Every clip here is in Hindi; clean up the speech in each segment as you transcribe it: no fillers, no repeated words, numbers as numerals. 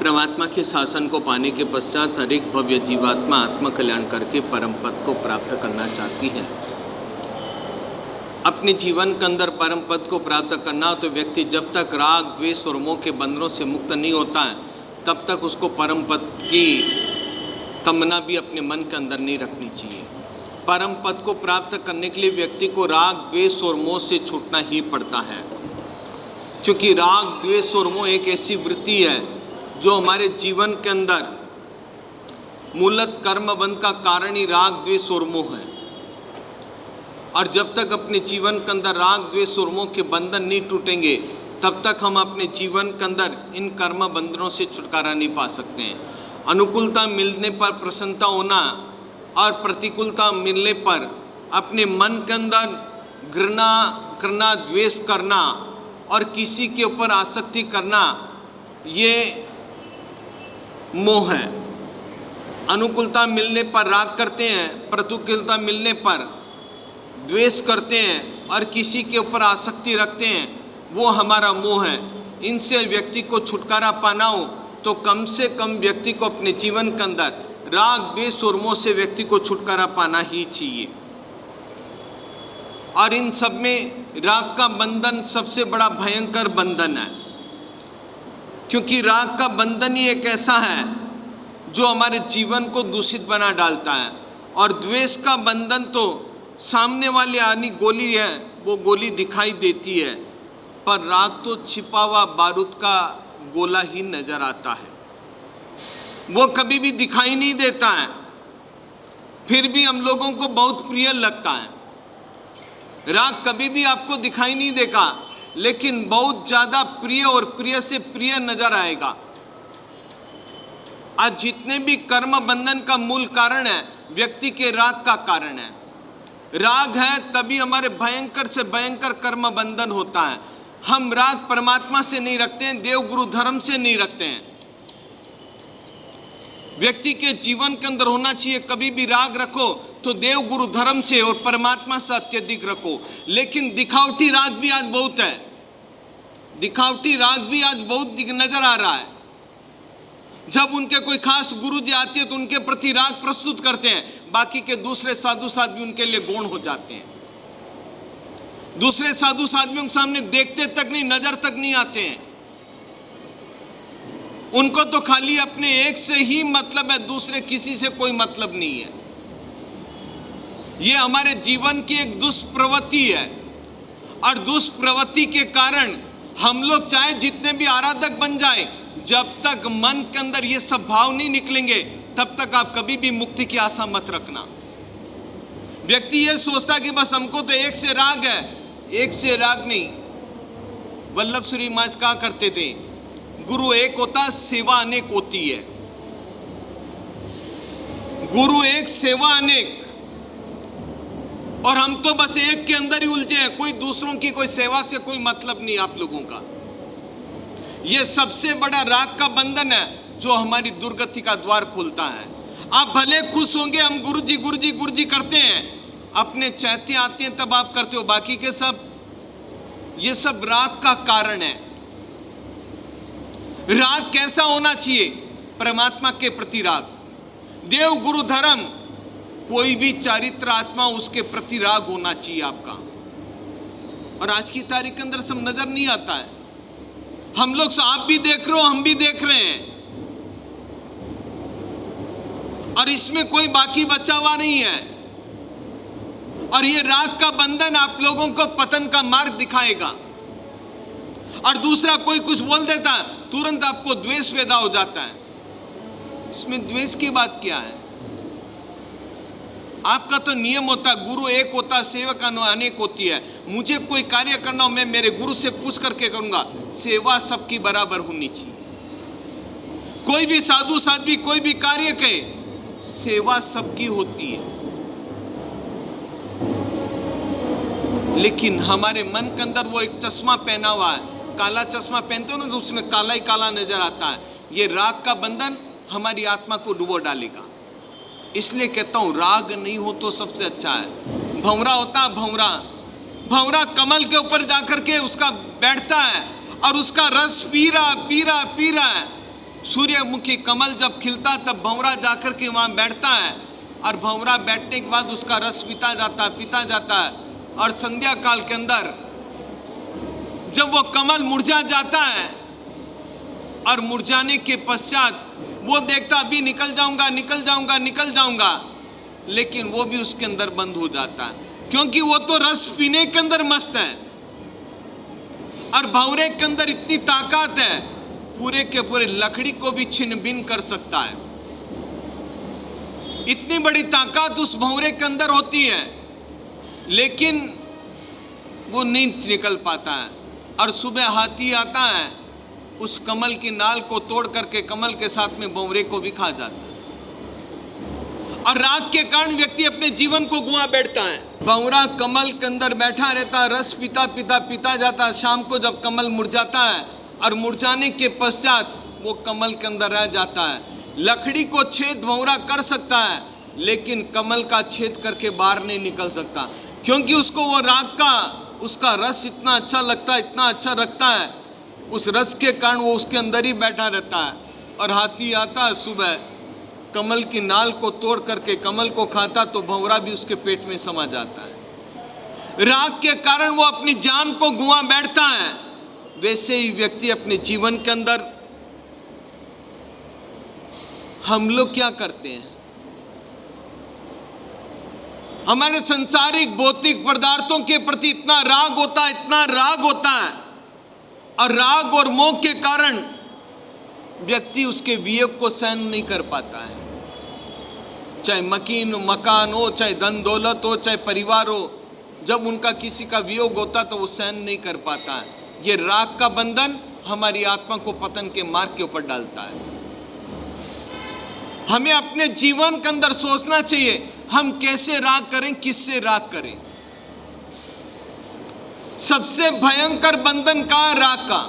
परमात्मा के शासन को पाने के पश्चात हर एक भव्य जीवात्मा आत्म कल्याण करके परम पद को प्राप्त करना चाहती है। अपने जीवन के अंदर परम पद को प्राप्त करना हो तो व्यक्ति जब तक राग द्वेष और मोह के बंधनों से मुक्त नहीं होता है तब तक उसको परम पद की तमन्ना भी अपने मन के अंदर नहीं रखनी चाहिए। परम पद को प्राप्त करने के लिए व्यक्ति को राग द्वेष और मोह से छूटना ही पड़ता है, क्योंकि राग द्वेष और मोह एक ऐसी वृत्ति है जो हमारे जीवन के अंदर मूलत कर्म बंध का कारण ही राग द्वेष और मोह है। और जब तक अपने जीवन के अंदर राग द्वेष और मोह के बंधन नहीं टूटेंगे तब तक हम अपने जीवन के अंदर इन कर्म बंधनों से छुटकारा नहीं पा सकते हैं। अनुकूलता मिलने पर प्रसन्नता होना और प्रतिकूलता मिलने पर अपने मन के अंदर घृणा करना, द्वेष करना और किसी के ऊपर आसक्ति करना, ये मोह है। अनुकूलता मिलने पर राग करते हैं, प्रतिकूलता मिलने पर द्वेष करते हैं और किसी के ऊपर आसक्ति रखते हैं, वो हमारा मोह है। इनसे व्यक्ति को छुटकारा पाना हो तो कम से कम व्यक्ति को अपने जीवन के अंदर राग द्वेष और मोह से व्यक्ति को छुटकारा पाना ही चाहिए। और इन सब में राग का बंधन सबसे बड़ा भयंकर बंधन है, क्योंकि राग का बंधन ही एक ऐसा है जो हमारे जीवन को दूषित बना डालता है। और द्वेष का बंधन तो सामने वाले आनी गोली है, वो गोली दिखाई देती है, पर राग तो छिपा हुआ बारूद का गोला ही नजर आता है, वो कभी भी दिखाई नहीं देता है, फिर भी हम लोगों को बहुत प्रिय लगता है। राग कभी भी आपको दिखाई नहीं देगा, लेकिन बहुत ज्यादा प्रिय और प्रिय से प्रिय नजर आएगा। आज जितने भी कर्म बंधन का मूल कारण है व्यक्ति के राग का कारण है। राग है तभी हमारे भयंकर से भयंकर कर्म बंधन होता है। हम राग परमात्मा से नहीं रखते हैं, देव गुरु धर्म से नहीं रखते हैं। व्यक्ति के जीवन के अंदर होना चाहिए, कभी भी राग रखो तो देव गुरु धर्म से और परमात्मा से अत्यधिक रखो। लेकिन दिखावटी राग भी आज बहुत है, दिखावटी राग भी आज बहुत नजर आ रहा है। जब उनके कोई खास गुरु जी आते हैं तो उनके प्रति राग प्रस्तुत करते हैं, बाकी के दूसरे साधु साध्वी उनके लिए गौण हो जाते हैं। दूसरे साधु साध्वियों के सामने देखते तक नहीं, नजर तक नहीं आते हैं। उनको तो खाली अपने एक से ही मतलब है, दूसरे किसी से कोई मतलब नहीं है। यह हमारे जीवन की एक दुष्प्रवृत्ति है, और दुष्प्रवृत्ति के कारण हम लोग चाहे जितने भी आराधक बन जाए, जब तक मन के अंदर ये सब भाव नहीं निकलेंगे तब तक आप कभी भी मुक्ति की आशा मत रखना। व्यक्ति ये सोचता कि बस हमको तो एक से राग है, एक से राग नहीं। वल्लभ श्री महाराज कहा करते थे, गुरु एक होता, सेवा अनेक होती है। गुरु एक, सेवा अनेक। और हम तो बस एक के अंदर ही उलझे हैं, कोई दूसरों की कोई सेवा से कोई मतलब नहीं आप लोगों का। यह सबसे बड़ा राग का बंधन है जो हमारी दुर्गति का द्वार खोलता है। आप भले खुश होंगे, हम गुरुजी गुरुजी गुरुजी करते हैं, अपने चैत्य आते हैं तब आप करते हो, बाकी के सब ये सब राग का कारण है। राग कैसा होना चाहिए? परमात्मा के प्रति राग, देव गुरु धर्म, कोई भी चारित्र आत्मा उसके प्रति राग होना चाहिए आपका। और आज की तारीख के अंदर सब नजर नहीं आता है। हम लोग, आप भी देख रहे हो, हम भी देख रहे हैं, और इसमें कोई बाकी बचा हुआ नहीं है। और ये राग का बंधन आप लोगों को पतन का मार्ग दिखाएगा। और दूसरा कोई कुछ बोल देता है, तुरंत आपको द्वेष पैदा हो जाता है। इसमें द्वेष की बात क्या है? आपका तो नियम होता है, गुरु एक होता, सेवक अनेक होती है। मुझे कोई कार्य करना हो, मैं मेरे गुरु से पूछ करके करूंगा। सेवा सबकी बराबर होनी चाहिए। कोई भी साधु साध्वी कोई भी कार्य करे, सेवा सबकी होती है। लेकिन हमारे मन के अंदर वो एक चश्मा पहना हुआ है, काला चश्मा पहनते हो ना तो उसमें काला ही काला नजर आता है। ये राग का बंधन हमारी आत्मा को डुबो डालेगा। इसलिए कहता हूं, राग नहीं हो तो सबसे अच्छा है। भंवरा होता है, भंवरा, भंवरा कमल के ऊपर जाकर के उसका बैठता है और उसका रस पी रहा है, सूर्यमुखी कमल जब खिलता तब भंवरा जाकर के वहाँ बैठता है, और भंवरा बैठने के बाद उसका रस पीता जाता है। और संध्या काल के अंदर जब वो कमल मुरझा जाता है, और मुरझाने के पश्चात वो देखता अभी निकल जाऊंगा, लेकिन वो भी उसके अंदर बंद हो जाता है, क्योंकि वो तो रस पीने के अंदर मस्त है। और भंवरे के अंदर इतनी ताकत है, पूरे के पूरे लकड़ी को भी छिन्न भिन्न कर सकता है। इतनी बड़ी ताकत उस भंवरे के अंदर होती है, लेकिन वो नहीं निकल पाता है। और सुबह हाथी आता है, उस कमल की नाल को तोड़ करके कमल के साथ में भंवरे को भी खा जाता है। और राग के कारण व्यक्ति अपने जीवन को गुआ बैठता है। भंवरा कमल के अंदर बैठा रहता है, रस पीता जाता है। शाम को जब कमल मुरझाता है, और मुरझाने के पश्चात वो कमल के अंदर रह जाता है। लकड़ी को छेद भंवरा कर सकता है, लेकिन कमल का छेद करके बाहर नहीं निकल सकता, क्योंकि उसको वो राग का उसका रस इतना अच्छा लगता है। उस रस के कारण वो उसके अंदर ही बैठा रहता है। और हाथी आता है सुबह, कमल की नाल को तोड़ करके कमल को खाता, तो भंवरा भी उसके पेट में समा जाता है। राग के कारण वो अपनी जान को गुआ बैठता है। वैसे ही व्यक्ति अपने जीवन के अंदर, हम लोग क्या करते हैं, हमारे संसारिक भौतिक पदार्थों के प्रति इतना राग होता है, और राग और मोह के कारण व्यक्ति उसके वियोग को सहन नहीं कर पाता है। चाहे मकान हो, चाहे धन दौलत हो, चाहे परिवार हो, जब उनका किसी का वियोग होता तो वो सहन नहीं कर पाता है। ये राग का बंधन हमारी आत्मा को पतन के मार्ग के ऊपर डालता है। हमें अपने जीवन के अंदर सोचना चाहिए, हम कैसे राग करें, किससे राग करें। सबसे भयंकर बंधन का राग का।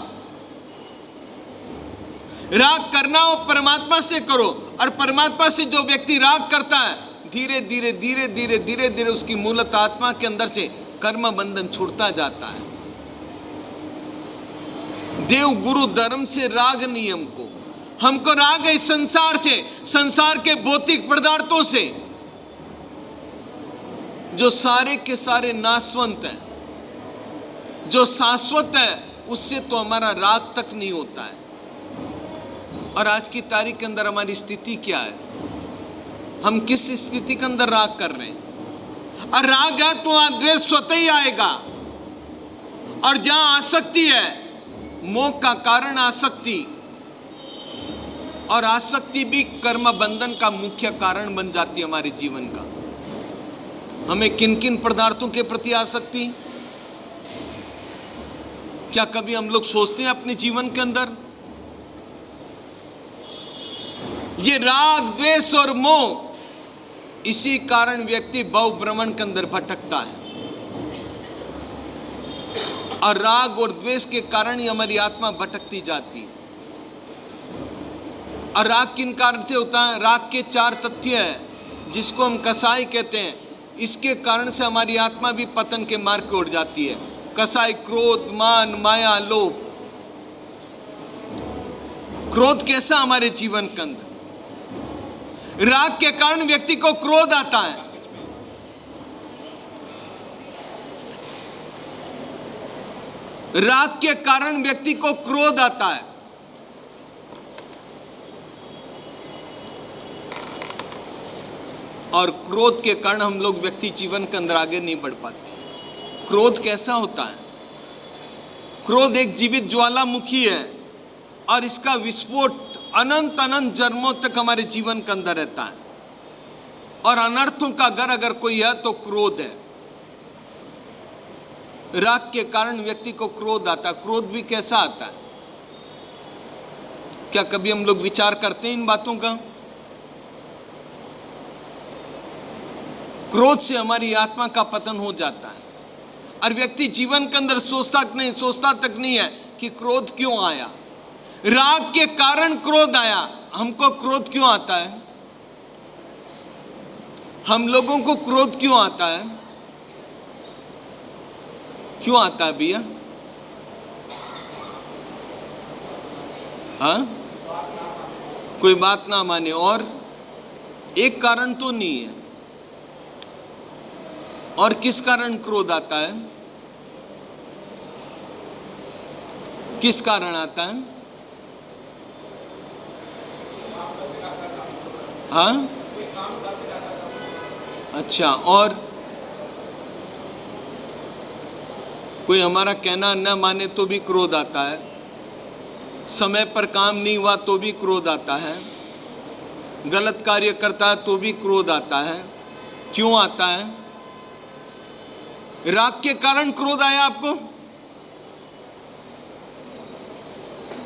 राग करना हो परमात्मा से करो, और परमात्मा से जो व्यक्ति राग करता है, धीरे धीरे उसकी मूलत आत्मा के अंदर से कर्म बंधन छूटता जाता है। देव गुरु धर्म से राग नहीं हमको राग है संसार से, संसार के भौतिक पदार्थों से, जो सारे के सारे नाशवंत हैं, जो शाश्वत है, उससे तो हमारा राग तक नहीं होता है। और आज की तारीख के अंदर हमारी स्थिति क्या है, हम किस स्थिति के अंदर राग कर रहे हैं। और राग है तो वहां द्वेष स्वतः ही आएगा, और जहां आसक्ति है, मोह का कारण आसक्ति, और आसक्ति भी कर्म बंधन का मुख्य कारण बन जाती है हमारे जीवन का। हमें किन किन पदार्थों के प्रति आसक्ति, क्या कभी हम लोग सोचते हैं अपने जीवन के अंदर? ये राग द्वेष और मोह, इसी कारण व्यक्ति भव भ्रमण के अंदर भटकता है। और राग और द्वेष के कारण ही हमारी आत्मा भटकती जाती है। और राग किन कारण से होता है? राग के 4 तथ्य है, जिसको हम कसाई कहते हैं। इसके कारण से हमारी आत्मा भी पतन के मार्ग को उड़ जाती है। कसाई क्रोध, मान, माया, लोभ। क्रोध कैसा हमारे जीवन के अंदर? राग के कारण व्यक्ति को क्रोध आता है। राग के कारण व्यक्ति को क्रोध आता है। और क्रोध के कारण हम लोग व्यक्ति जीवन के अंदर आगे नहीं बढ़ पाते। क्रोध कैसा होता है? क्रोध एक जीवित ज्वालामुखी है, और इसका विस्फोट अनंत जन्मों तक हमारे जीवन के अंदर रहता है। और अनर्थों का घर अगर कोई है तो क्रोध है। राग के कारण व्यक्ति को क्रोध आता है। क्रोध भी कैसा आता है? क्या कभी हम लोग विचार करते हैं इन बातों का? क्रोध से हमारी आत्मा का पतन हो जाता है, और व्यक्ति जीवन के अंदर सोचता तक नहीं है कि क्रोध क्यों आया। राग के कारण क्रोध आया। हमको क्रोध क्यों आता है? हम लोगों को क्रोध क्यों आता है? क्यों आता है भैया? हाँ, कोई बात ना माने, और एक कारण तो नहीं है। और किस कारण क्रोध आता है? किस कारण आता है? हाँ, अच्छा, और कोई हमारा कहना न माने तो भी क्रोध आता है, समय पर काम नहीं हुआ तो भी क्रोध आता है, गलत कार्य करता है तो भी क्रोध आता है। क्यों आता है? राग के कारण क्रोध आया आपको?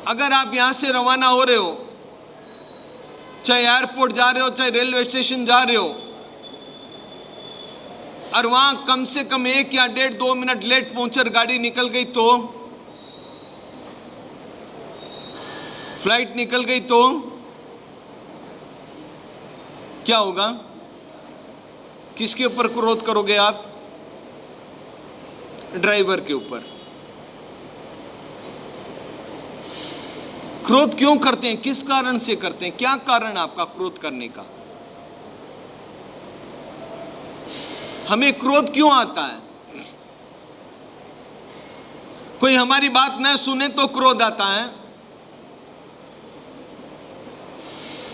अगर आप यहां से रवाना हो रहे हो, चाहे एयरपोर्ट जा रहे हो, चाहे रेलवे स्टेशन जा रहे हो, और वहां कम से कम 1 या 1.5 2 मिनट लेट पहुंचकर गाड़ी निकल गई तो, फ्लाइट निकल गई तो क्या होगा? किसके ऊपर क्रोध करोगे आप? ड्राइवर के ऊपर। क्रोध क्यों करते हैं? किस कारण से करते हैं? क्या कारण आपका क्रोध करने का? हमें क्रोध क्यों आता है? कोई हमारी बात न सुने तो क्रोध आता है।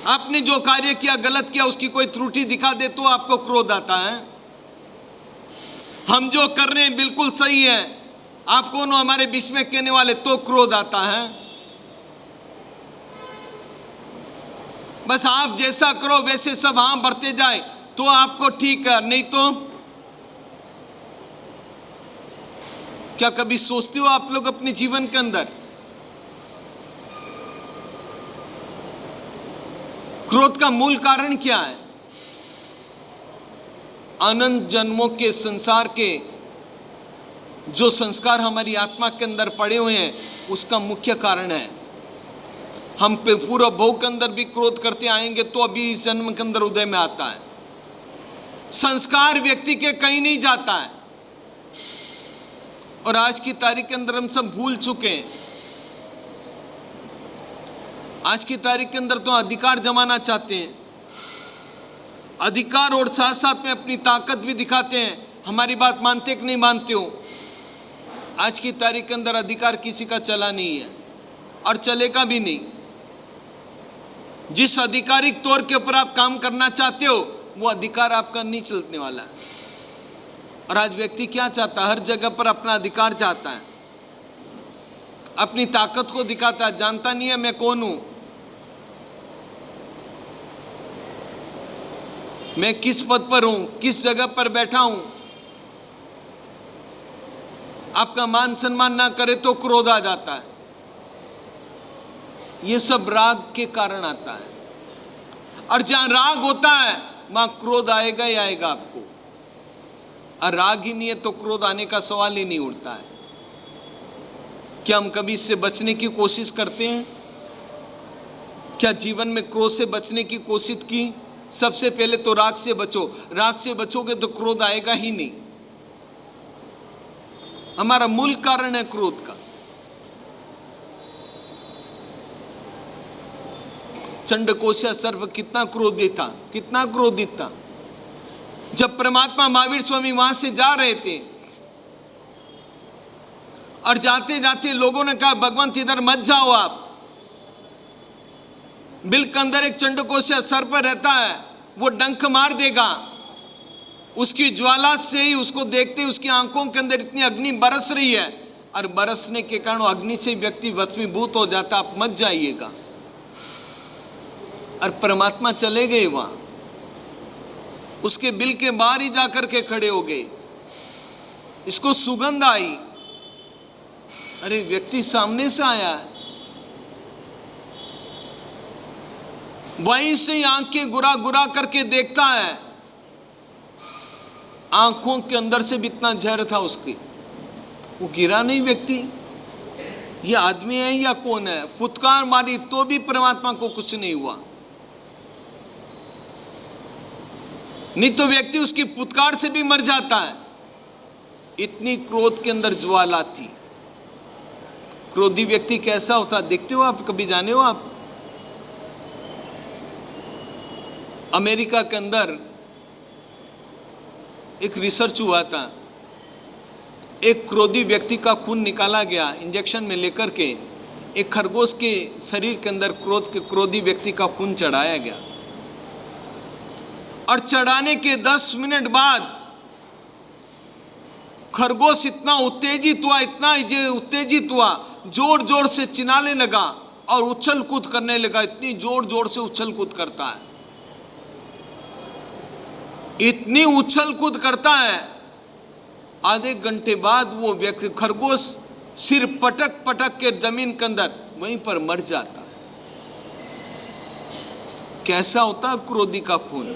आपने जो कार्य किया, गलत किया, उसकी कोई त्रुटि दिखा दे तो आपको क्रोध आता है। हम जो कर रहे हैं बिल्कुल सही है, आप कौन हो हमारे बीच में कहने वाले, तो क्रोध आता है। बस आप जैसा करो वैसे सब हाँ बढ़ते जाए तो आपको ठीक है, नहीं तो क्या कभी सोचते हो आप लोग अपने जीवन के अंदर क्रोध का मूल कारण क्या है? अनंत जन्मों के संसार के जो संस्कार हमारी आत्मा के अंदर पड़े हुए हैं, उसका मुख्य कारण है। हम पे पूरा भव के अंदर भी क्रोध करते आएंगे तो अभी इस जन्म के अंदर उदय में आता है। संस्कार व्यक्ति के कहीं नहीं जाता है, और आज की तारीख के अंदर हम सब भूल चुके हैं। आज की तारीख के अंदर तो अधिकार जमाना चाहते हैं, अधिकार और साथ साथ में अपनी ताकत भी दिखाते हैं। हमारी बात मानते कि नहीं मानते हो? आज की तारीख के अंदर अधिकार किसी का चला नहीं है और चलेगा भी नहीं। जिस आधिकारिक तौर के ऊपर आप काम करना चाहते हो, वो अधिकार आपका नहीं चलने वाला है। और आज व्यक्ति क्या चाहता है? हर जगह पर अपना अधिकार चाहता है, अपनी ताकत को दिखाता है, जानता नहीं है मैं कौन हूं, मैं किस पद पर हूं, किस जगह पर बैठा हूं। आपका मान सम्मान ना करे तो क्रोध आ जाता है। ये सब राग के कारण आता है, और जहां राग होता है वहां क्रोध आएगा ही आएगा आपको। और राग ही नहीं है तो क्रोध आने का सवाल ही नहीं उठता है। क्या हम कभी इससे बचने की कोशिश करते हैं? क्या जीवन में क्रोध से बचने की कोशिश की? सबसे पहले तो राग से बचो। राग से बचोगे तो क्रोध आएगा ही नहीं। हमारा मूल कारण है क्रोध का। चंडकोष्या सर्प कितना क्रोधित था, कितना क्रोधित था। जब परमात्मा महावीर स्वामी वहां से जा रहे थे और जाते जाते लोगों ने कहा भगवंत इधर मत जाओ आप, बिल के अंदर एक चंडकोष्या सर्प रहता है, वो डंक मार देगा। उसकी ज्वाला से ही उसको देखते ही उसकी आंखों के अंदर इतनी अग्नि बरस रही है, और बरसने के कारण अग्नि से व्यक्ति भस्मीभूत हो जाता। आप मत जाइएगा। और परमात्मा चले गए वहां, उसके बिल के बाहर ही जाकर के खड़े हो गए। इसको सुगंध आई, अरे व्यक्ति सामने से आया है। वहीं से ही आंखें गुरा गुरा करके देखता है, आंखों के अंदर से भी इतना जहर था उसके। वो गिरा नहीं व्यक्ति, ये आदमी है या कौन है? फुटकार मारी तो भी परमात्मा को कुछ नहीं हुआ। नहीं तो व्यक्ति उसकी फुटकार से भी मर जाता है। इतनी क्रोध के अंदर ज्वाला थी। क्रोधी व्यक्ति कैसा होता देखते हो आप? कभी जाने हो आप? अमेरिका के अंदर एक रिसर्च हुआ था, एक क्रोधी व्यक्ति का खून निकाला गया इंजेक्शन में लेकर के, एक खरगोश के शरीर के अंदर क्रोधी व्यक्ति का खून चढ़ाया गया और चढ़ाने के 10 मिनट बाद खरगोश इतना उत्तेजित हुआ, जोर जोर से चिल्लाने लगा और उछल कूद करने लगा। इतनी जोर जोर से उछल कूद करता है, इतनी उछल कूद करता है, आधे घंटे बाद वो व्यक्ति खरगोश सिर पटक पटक के जमीन के अंदर वहीं पर मर जाता है। कैसा होता है क्रोधी का खून?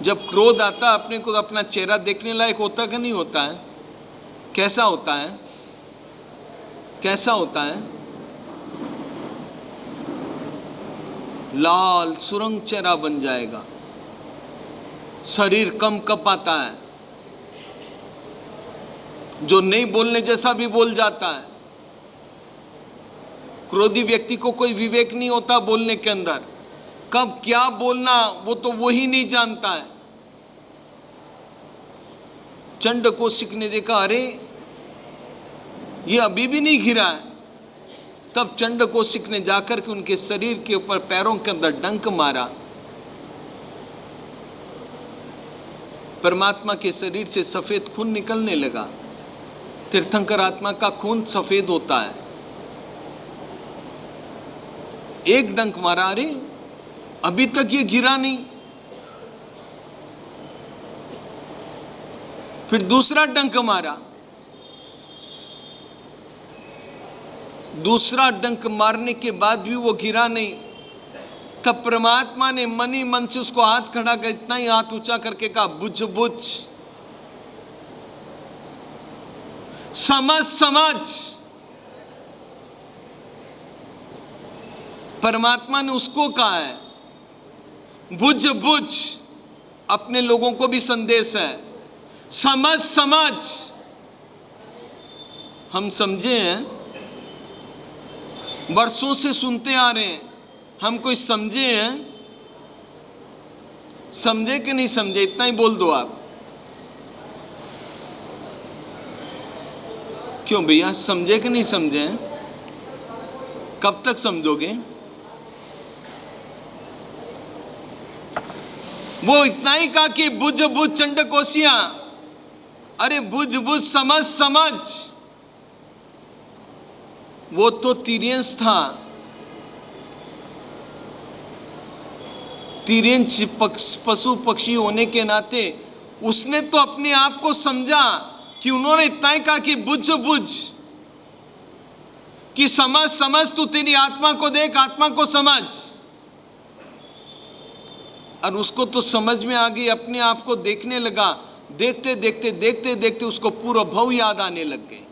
जब क्रोध आता अपने को अपना चेहरा देखने लायक होता कि नहीं होता है? कैसा होता है? कैसा होता है? लाल सुरंग चेहरा बन जाएगा, शरीर कम कपाता है, जो नहीं बोलने जैसा भी बोल जाता है। क्रोधी व्यक्ति को कोई विवेक नहीं होता बोलने के अंदर, कब क्या बोलना वो तो वही नहीं जानता है। चंड कौशिक ने देखा, अरे ये अभी भी नहीं घिरा है। तब चंड कौशिक ने जाकर के उनके शरीर के ऊपर पैरों के अंदर डंक मारा। परमात्मा के शरीर से सफेद खून निकलने लगा। तीर्थंकर आत्मा का खून सफेद होता है। एक डंक मारा, अरे अभी तक ये गिरा नहीं। फिर दूसरा डंक मारा, दूसरा डंक मारने के बाद भी वो गिरा नहीं। तब परमात्मा ने मन ही मन से उसको हाथ खड़ा कर, इतना ही हाथ ऊंचा करके कहा, बुझ बुझ, समझ समझ। परमात्मा ने उसको कहा है, बुझ बुझ। अपने लोगों को भी संदेश है, समझ समझ। हम समझे हैं, वर्षों से सुनते आ रहे हैं, हम कोई समझे हैं? समझे कि नहीं समझे? इतना ही बोल दो आप। क्यों भैया, समझे कि नहीं समझे? कब तक समझोगे? वो इतना ही कहा कि बुझ बुझ चंड कोसिया, अरे बुझ बुझ समझ समझ। वो तो तिर्यंश था, तिर्यंश पशु पक्षी होने के नाते उसने तो अपने आप को समझा कि उन्होंने इतना ही कहा कि बुझ बुझ, कि समझ समझ, तू तेरी आत्मा को देख, आत्मा को समझ। और उसको तो समझ में आ गई, अपने आप को देखने लगा। देखते देखते देखते देखते उसको पूर्व भव याद आने लग गए।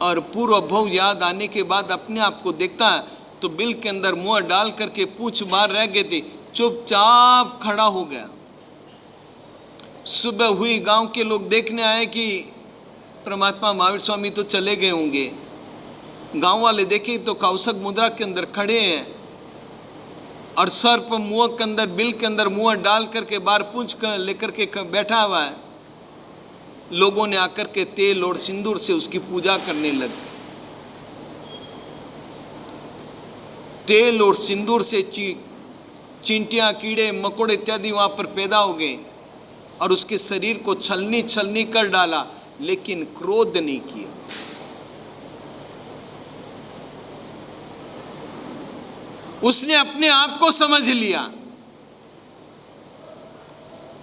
और पूर्व भव याद आने के बाद अपने आप को देखता है तो बिल के अंदर मुंह डाल करके पूंछ बाहर रह गए थे, चुपचाप खड़ा हो गया। सुबह हुई, गांव के लोग देखने आए कि परमात्मा महावीर स्वामी तो चले गए होंगे। गांव वाले देखे तो कौशक मुद्रा के अंदर खड़े हैं और सर पर मुंह के अंदर, बिल के अंदर मुंह डाल करके बाहर पूंछ कर लेकर के बैठा हुआ है। लोगों ने आकर के तेल और सिंदूर से उसकी पूजा करने लग गए। तेल और सिंदूर से चींटियां, कीड़े मकोड़े इत्यादि वहां पर पैदा हो गए और उसके शरीर को छलनी छलनी कर डाला, लेकिन क्रोध नहीं किया। उसने अपने आप को समझ लिया।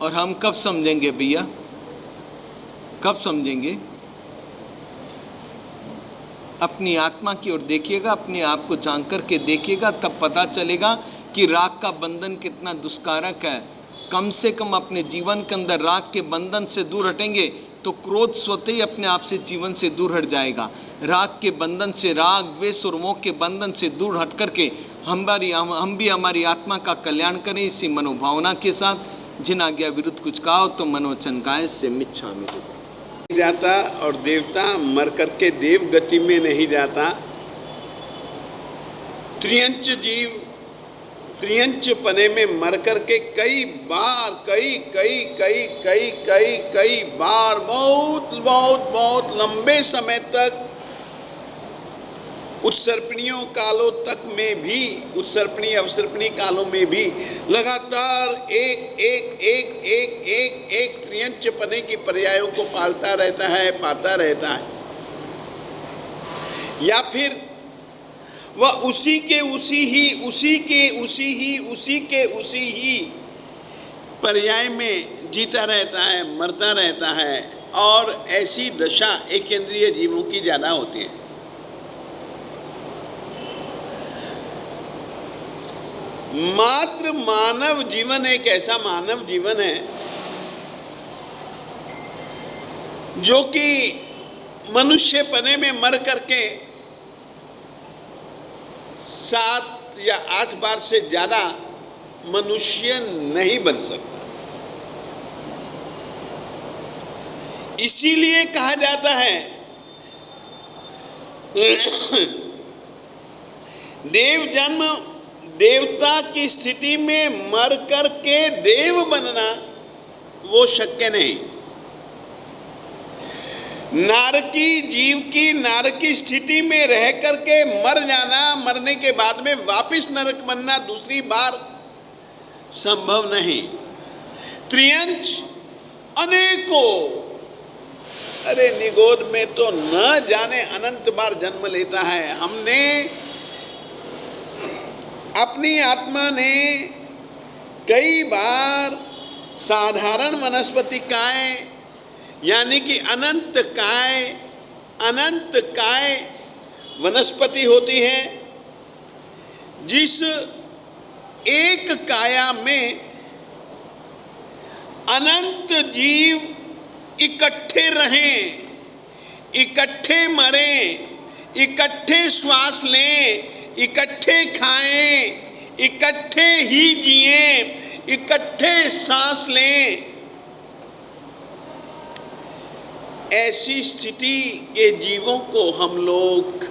और हम कब समझेंगे भैया? कब समझेंगे? अपनी आत्मा की ओर देखिएगा, अपने आप को जान करके देखिएगा, तब पता चलेगा कि राग का बंधन कितना दुष्कारक है। कम से कम अपने जीवन के अंदर राग के बंधन से दूर हटेंगे तो क्रोध स्वतः ही अपने आप से जीवन से दूर हट जाएगा। राग के बंधन से, राग द्वेष और मोह के बंधन से दूर हट करके हम भी हमारी आत्मा का कल्याण करें इसी मनोभावना के साथ। जिन आज्ञा विरुद्ध कुछ कहा तो मनोवचन काया से मिच्छामि जाता। और देवता मर करके देव गति में नहीं जाता। त्रियंच जीव त्रियंच पने में मर करके कई बार कई बार बहुत लंबे समय तक उत्सर्पणियों कालों तक में भी, उत्सर्पणी अवसर्पणी कालों में भी लगातार एक त्रियंच पने की पर्यायों को पालता रहता है, पाता रहता है, या फिर वह उसी के उसी ही पर्याय में जीता रहता है, मरता रहता है। और ऐसी दशा एक इंद्रिय जीवों की ज्यादा होती है। मात्र मानव जीवन एक ऐसा मानव जीवन है जो कि मनुष्य पने में मर करके 7 या 8 बार से ज्यादा मनुष्य नहीं बन सकता। इसीलिए कहा जाता है देव जन्म, देवता की स्थिति में मर करके देव बनना वो शक्य नहीं। नारकी जीव की नारकी स्थिति में रह करके मर जाना, मरने के बाद में वापस नरक बनना दूसरी बार संभव नहीं। त्रियंच अनेकों, अरे निगोद में तो न जाने अनंत बार जन्म लेता है। हमने, अपनी आत्मा ने कई बार साधारण वनस्पति काय, यानी कि अनंत काय वनस्पति होती है, जिस एक काया में अनंत जीव इकट्ठे रहें, इकट्ठे मरें, इकट्ठे श्वास लें, इकट्ठे खाएं, इकट्ठे ही जिएं, इकट्ठे सांस लें। ऐसी स्थिति के जीवों को हम लोग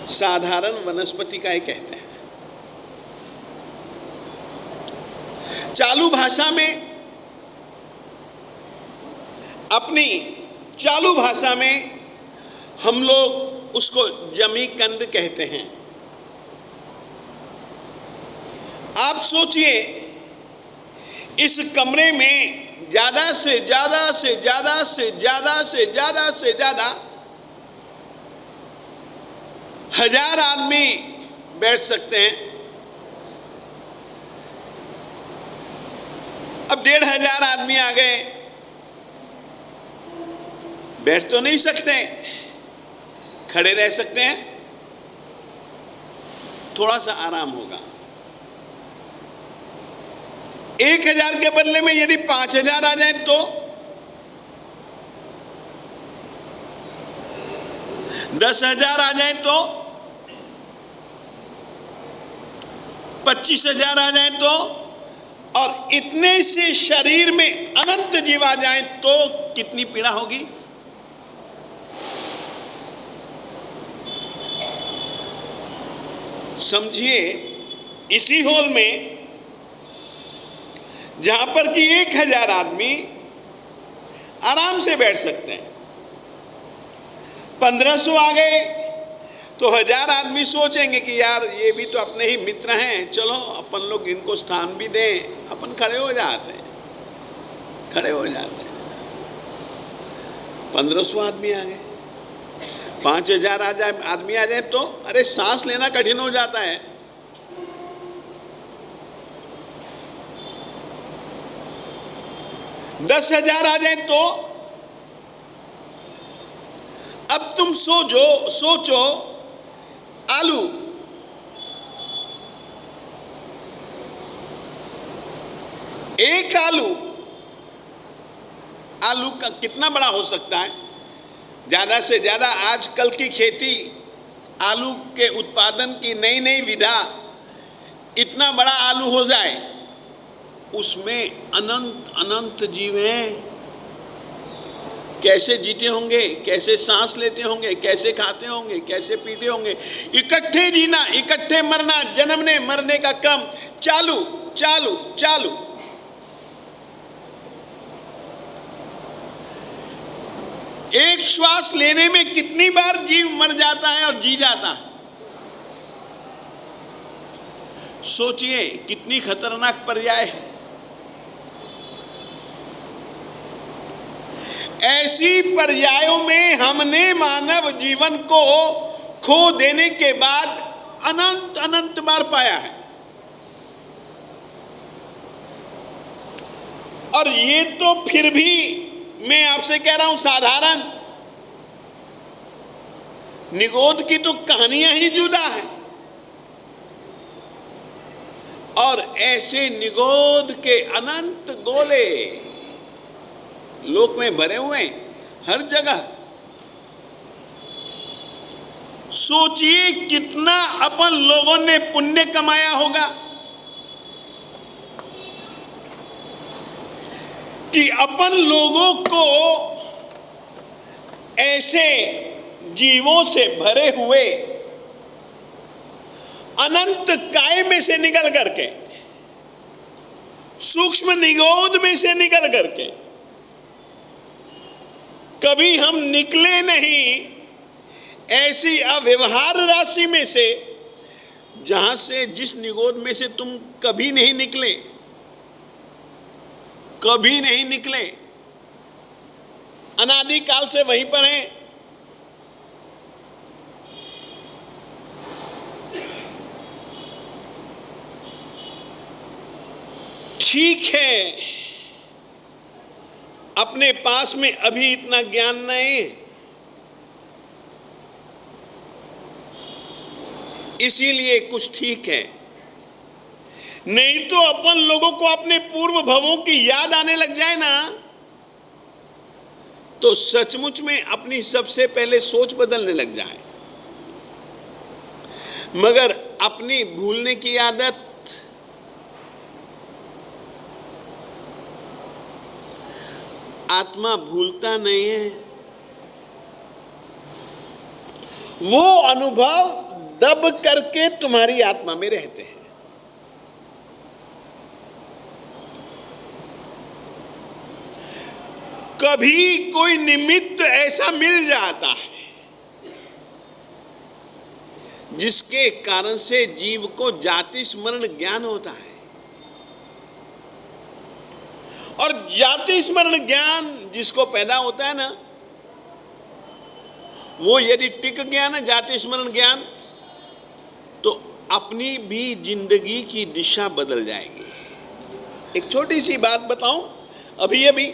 साधारण वनस्पति काय कहते हैं। चालू भाषा में, अपनी चालू भाषा में हम लोग उसको जमीकंद कहते हैं। आप सोचिए, इस कमरे में ज्यादा से ज्यादा 1000 आदमी बैठ सकते हैं। अब 1500 आदमी आ गए, बैठ तो नहीं सकते, खड़े रह सकते हैं, थोड़ा सा आराम होगा। 1000 के बदले में यदि 5000 आ जाए तो 10,000 आ जाए तो 25,000 आ जाए तो, और इतने से शरीर में अनंत जीव आ जाए तो कितनी पीड़ा होगी। समझिए, इसी हॉल में जहां पर कि 1000 आदमी आराम से बैठ सकते हैं, 1500 आ गए तो 1000 आदमी सोचेंगे कि यार ये भी तो अपने ही मित्र हैं, चलो अपन लोग इनको स्थान भी दें। अपन खड़े हो जाते हैं। 1500 आदमी आ गए, 5000 आदमी आ जाए तो अरे सांस लेना कठिन हो जाता है। दस 10,000 आ जाए तो अब तुम सोचो आलू, एक आलू का कितना बड़ा हो सकता है? ज्यादा से ज्यादा आजकल की खेती, आलू के उत्पादन की नई विधा, इतना बड़ा आलू हो जाए, उसमें अनंत जीव हैं। कैसे जीते होंगे, कैसे सांस लेते होंगे, कैसे खाते होंगे, कैसे पीते होंगे। इकट्ठे जीना, इकट्ठे मरना, जन्मने मरने का क्रम चालू चालू चालू। एक श्वास लेने में कितनी बार जीव मर जाता है और जी जाता है। सोचिए कितनी खतरनाक पर्याय है। ऐसी पर्यायों में हमने मानव जीवन को खो देने के बाद अनंत अनंत बार पाया है। और ये तो फिर भी मैं आपसे कह रहा हूं साधारण। निगोद की तो कहानियां ही जुदा है। और ऐसे निगोद के अनंत गोले लोक में भरे हुए हर जगह। सोचिए कितना अपन लोगों ने पुण्य कमाया होगा कि अपन लोगों को ऐसे जीवों से भरे हुए अनंत काय में से निकल करके, सूक्ष्म निगोद में से निकल करके कभी हम निकले नहीं ऐसी अव्यवहार राशि में से, जहां से, जिस निगोद में से तुम कभी नहीं निकले, कभी नहीं निकले, अनादि काल से वहीं पर हैं। ठीक है, अपने पास में अभी इतना ज्ञान नहीं, इसीलिए कुछ ठीक है। नहीं तो अपन लोगों को अपने पूर्व भवों की याद आने लग जाए ना, तो सचमुच में अपनी सबसे पहले सोच बदलने लग जाए। मगर अपनी भूलने की आदत, आत्मा भूलता नहीं है। वो अनुभव दब करके तुम्हारी आत्मा में रहते हैं। कभी कोई निमित्त ऐसा मिल जाता है जिसके कारण से जीव को जाति स्मरण ज्ञान होता है। और जाति स्मरण ज्ञान जिसको पैदा होता है ना, वो यदि टिक गया ना जाति स्मरण ज्ञान, तो अपनी भी जिंदगी की दिशा बदल जाएगी। एक छोटी सी बात बताऊं, अभी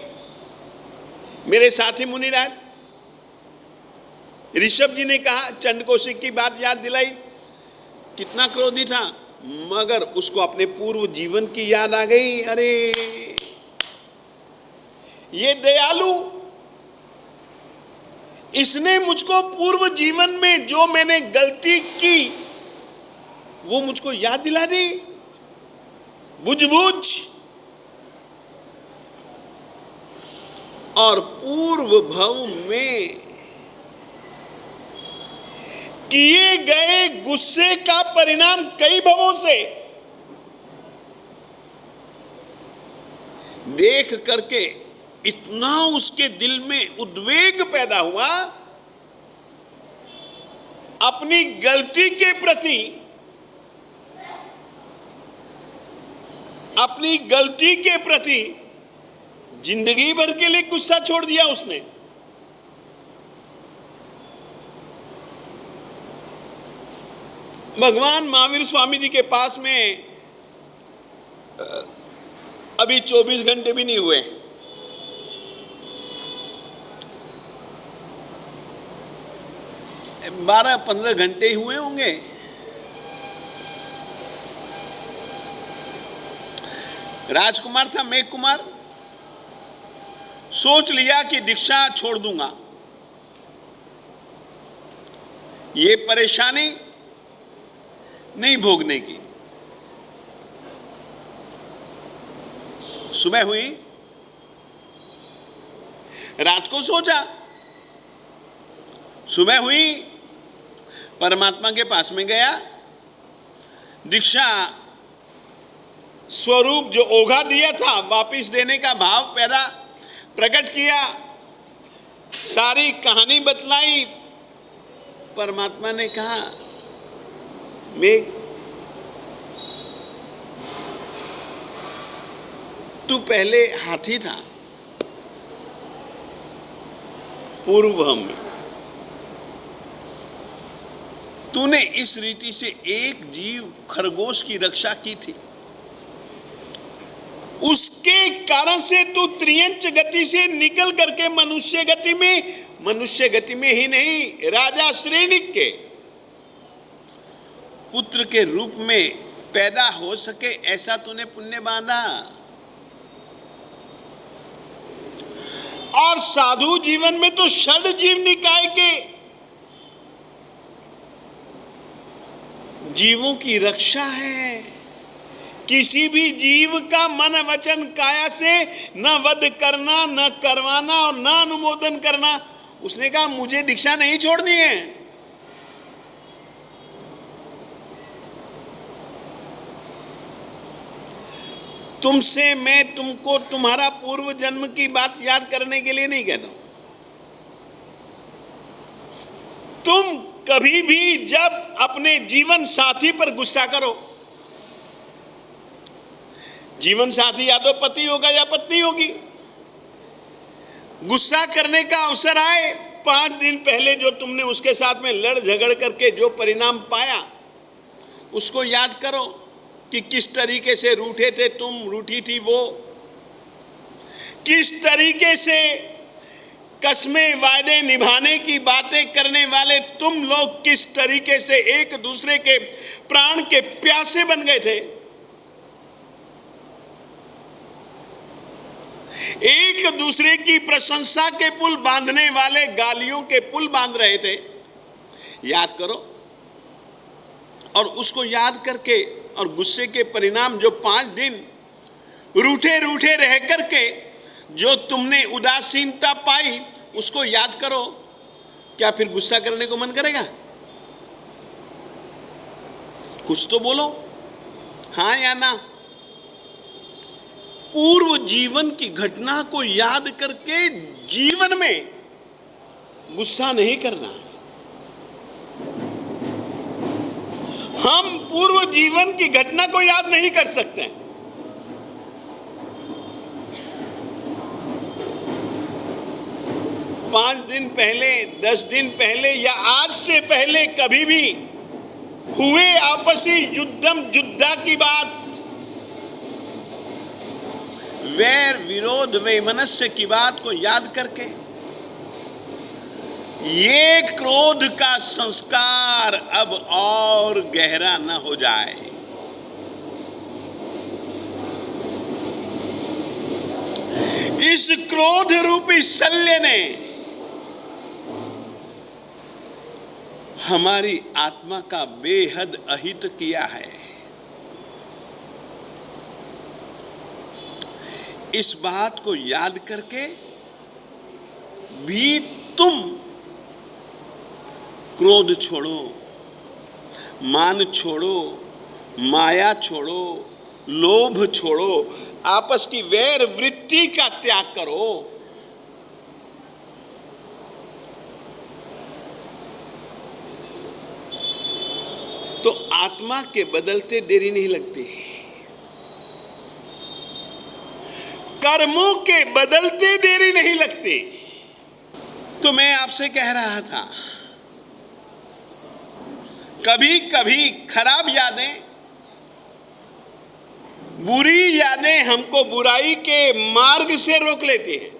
मेरे साथी मुनिराज ऋषभ जी ने कहा, चंड कौशिक की बात याद दिलाई, कितना क्रोधी था, मगर उसको अपने पूर्व जीवन की याद आ गई। अरे ये दयालु, इसने मुझको पूर्व जीवन में जो मैंने गलती की वो मुझको याद दिला दी, बुझ और पूर्व भव में किए गए गुस्से का परिणाम कई भवों से देख करके इतना उसके दिल में उद्वेग पैदा हुआ, अपनी गलती के प्रति, अपनी गलती के प्रति जिंदगी भर के लिए गुस्सा छोड़ दिया उसने। भगवान महावीर स्वामी जी के पास में अभी 24 घंटे भी नहीं हुए, बारह 15 घंटे ही हुए होंगे। राजकुमार था मेघ कुमार, सोच लिया कि दीक्षा छोड़ दूंगा, ये परेशानी नहीं भोगने की। सुबह हुई, रात को सोचा, सुबह हुई, परमात्मा के पास में गया, दीक्षा स्वरूप जो ओघा दिया था वापिस देने का भाव पैदा प्रकट किया, सारी कहानी बतलाई। परमात्मा ने कहा, मेघ तू पहले हाथी था पूर्व में, तूने इस रीति से एक जीव खरगोश की रक्षा की थी, उसके कारण से तू त्रियंच गति से निकल करके मनुष्य गति में ही नहीं, राजा श्रेणिक के पुत्र के रूप में पैदा हो सके ऐसा तूने पुण्य बांधा। और साधु जीवन में तो षड जीव निकाय के जीवों की रक्षा है। किसी भी जीव का मन वचन काया से न वध करना, न करवाना और न अनुमोदन करना। उसने कहा मुझे दीक्षा नहीं छोड़नी है। तुमसे मैं तुमको तुम्हारा पूर्व जन्म की बात याद करने के लिए नहीं कहता हूं। तुम कभी भी जब अपने जीवन साथी पर गुस्सा करो, जीवन साथी या तो पति होगा या पत्नी होगी, गुस्सा करने का अवसर आए, 5 दिन पहले जो तुमने उसके साथ में लड़ झगड़ करके जो परिणाम पाया उसको याद करो कि किस तरीके से रूठे थे तुम, रूठी थी वो, किस तरीके से कसमें वायदे निभाने की बातें करने वाले तुम लोग किस तरीके से एक दूसरे के प्राण के प्यासे बन गए थे। एक दूसरे की प्रशंसा के पुल बांधने वाले गालियों के पुल बांध रहे थे। याद करो, और उसको याद करके और गुस्से के परिणाम जो 5 दिन रूठे रूठे रह करके जो तुमने उदासीनता पाई उसको याद करो। क्या फिर गुस्सा करने को मन करेगा? कुछ तो बोलो, हाँ या ना। पूर्व जीवन की घटना को याद करके जीवन में गुस्सा नहीं करना। हम पूर्व जीवन की घटना को याद नहीं कर सकते। 5 दिन पहले, 10 दिन पहले या आज से पहले कभी भी हुए आपसी युद्धा की बात, वैर विरोध वैमनस्य की बात को याद करके ये क्रोध का संस्कार अब और गहरा न हो जाए। इस क्रोध रूपी शल्य ने हमारी आत्मा का बेहद अहित किया है। इस बात को याद करके भी तुम क्रोध छोड़ो, मान छोड़ो, माया छोड़ो, लोभ छोड़ो, आपस की वैर वृत्ति का त्याग करो। तो आत्मा के बदलते देरी नहीं लगती, कर्मों के बदलते देरी नहीं लगती। तो मैं आपसे कह रहा था, कभी कभी खराब यादें, बुरी यादें हमको बुराई के मार्ग से रोक लेती हैं।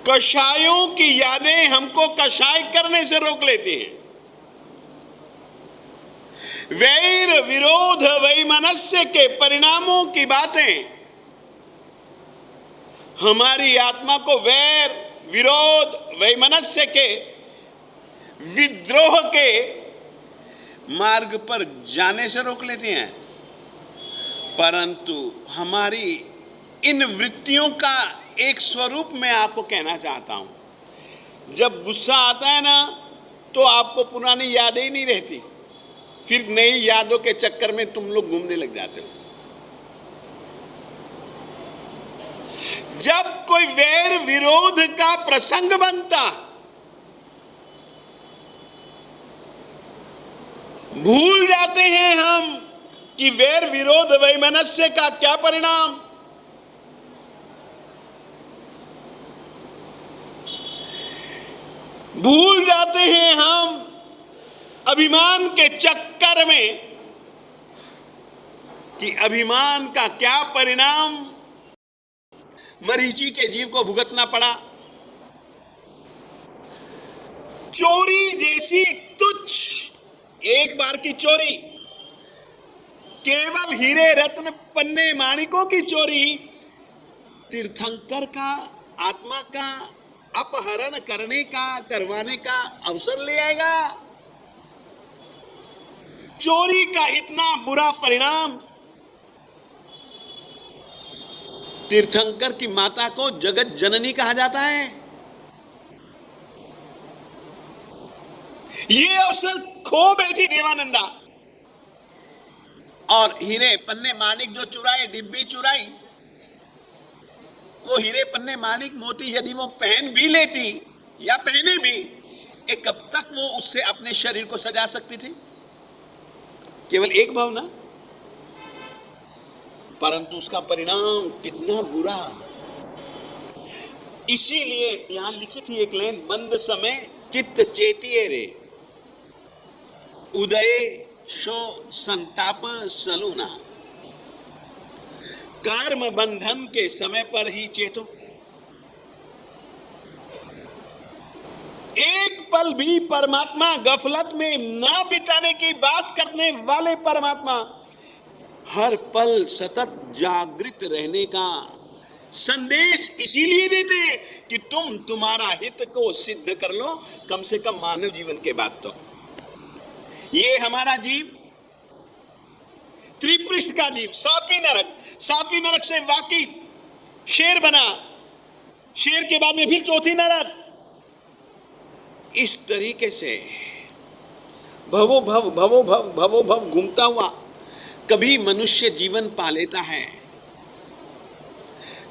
कषायों की यादें हमको कषाय करने से रोक लेती हैं। वैर विरोध वैमनस्य के परिणामों की बातें हमारी आत्मा को वैर विरोध वैमनस्य के विद्रोह के मार्ग पर जाने से रोक लेती हैं। परंतु हमारी इन वृत्तियों का एक स्वरूप मैं आपको कहना चाहता हूं। जब गुस्सा आता है ना, तो आपको पुरानी यादें ही नहीं रहती, फिर नई यादों के चक्कर में तुम लोग घूमने लग जाते हो। जब कोई वैर विरोध का प्रसंग बनता, भूल जाते हैं हम कि वैर विरोध वैमनस्य का क्या परिणाम। भूल जाते हैं हम अभिमान के चक्कर में कि अभिमान का क्या परिणाम मरीचि के जीव को भुगतना पड़ा। चोरी जैसी तुच्छ एक बार की चोरी, केवल हीरे रत्न पन्ने माणिकों की चोरी, तीर्थंकर का आत्मा का अपहरण करवाने का अवसर ले आएगा। चोरी का इतना बुरा परिणाम। तीर्थंकर की माता को जगत जननी कहा जाता है। ये अवसर खो बैठी देवानंदा, और हीरे पन्ने माणिक जो चुराए, डिब्बी चुराई, वो हीरे पन्ने माणिक मोती यदि वो पहन भी लेती या पहने भी, कब तक वो उससे अपने शरीर को सजा सकती थी? केवल एक भावना, परंतु उसका परिणाम कितना बुरा। इसीलिए यहां लिखी थी एक लाइन, मंद समय चित्त चेतिए रे, उदय शो संताप सलूना। कर्म बंधन के समय पर ही चेतो। एक पल भी परमात्मा गफलत में ना बिताने की बात करने वाले परमात्मा हर पल सतत जागृत रहने का संदेश इसीलिए देते कि तुम तुम्हारा हित को सिद्ध कर लो, कम से कम मानव जीवन के बाद। तो ये हमारा जीव त्रिपृष्ठ का जीव, सातवीं नरक से वाकी शेर बना, शेर के बाद में फिर चौथी नरक। इस तरीके से भवो भव घूमता हुआ कभी मनुष्य जीवन पा लेता है।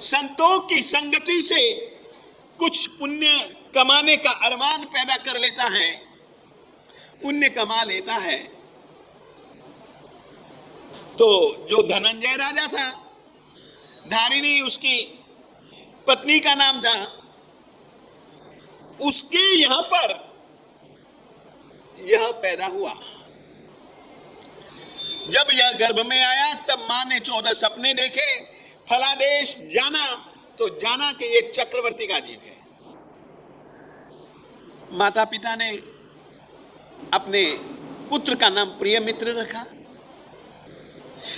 संतों की संगति से कुछ पुण्य कमाने का अरमान पैदा कर लेता है, पुण्य कमा लेता है। तो जो धनंजय राजा था, धारिणी उसकी पत्नी का नाम था, उसके यहां पर यह पैदा हुआ। जब यह गर्भ में आया तब मां ने 14 सपने देखे, फलादेश जाना, तो जाना कि ये चक्रवर्ती का जीव है। माता पिता ने अपने पुत्र का नाम प्रिय मित्र रखा।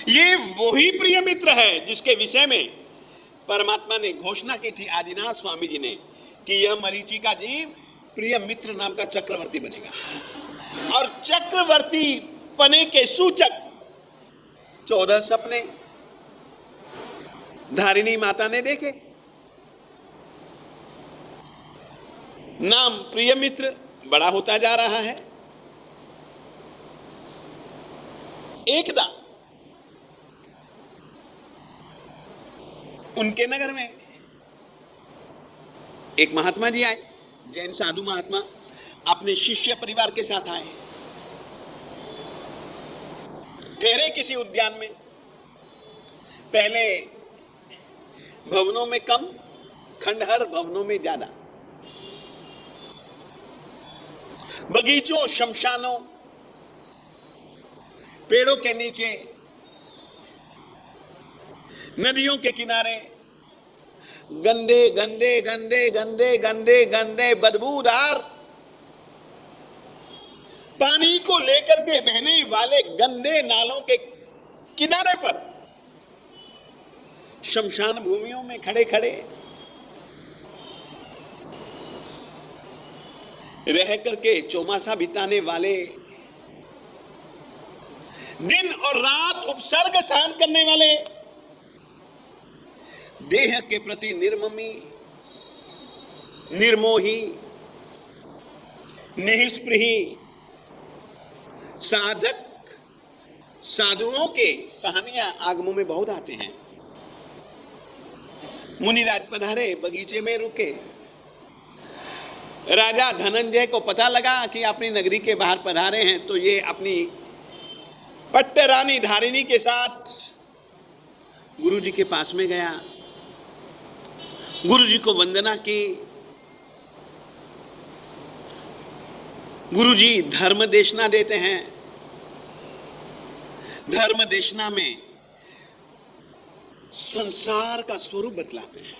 ये वही प्रिय मित्र है जिसके विषय में परमात्मा ने घोषणा की थी आदिनाथ स्वामी जी ने कि यह मरीचि का जीव प्रिय मित्र नाम का चक्रवर्ती बनेगा। और चक्रवर्ती पने के सूचक 14 सपने धारिणी माता ने देखे। नाम प्रिय मित्र बड़ा होता जा रहा है। एकदा उनके नगर में एक महात्मा जी आए, जैन साधु महात्मा, अपने शिष्य परिवार के साथ आए। ठहरे किसी उद्यान में। पहले भवनों में कम, खंडहर भवनों में ज्यादा, बगीचों, शमशानों, पेड़ों के नीचे, नदियों के किनारे गंदे गंदे गंदे गंदे गंदे गंदे बदबूदार पानी को लेकर के बहने वाले गंदे नालों के किनारे पर, शमशान भूमियों में खड़े खड़े रह करके चौमासा बिताने वाले, दिन और रात उपसर्ग सहन करने वाले, देह के प्रति निर्ममी, निर्मोही, निःस्पृही साधक साधुओं के कहानियां आगमों में बहुत आते हैं। मुनिराज पधारे, बगीचे में रुके। राजा धनंजय को पता लगा कि अपनी नगरी के बाहर पधारे हैं, तो ये अपनी पट्टरानी धारिणी के साथ गुरुजी के पास में गया, गुरुजी को वंदना की। गुरुजी धर्म देशना देते हैं। धर्म देशना में संसार का स्वरूप बतलाते हैं।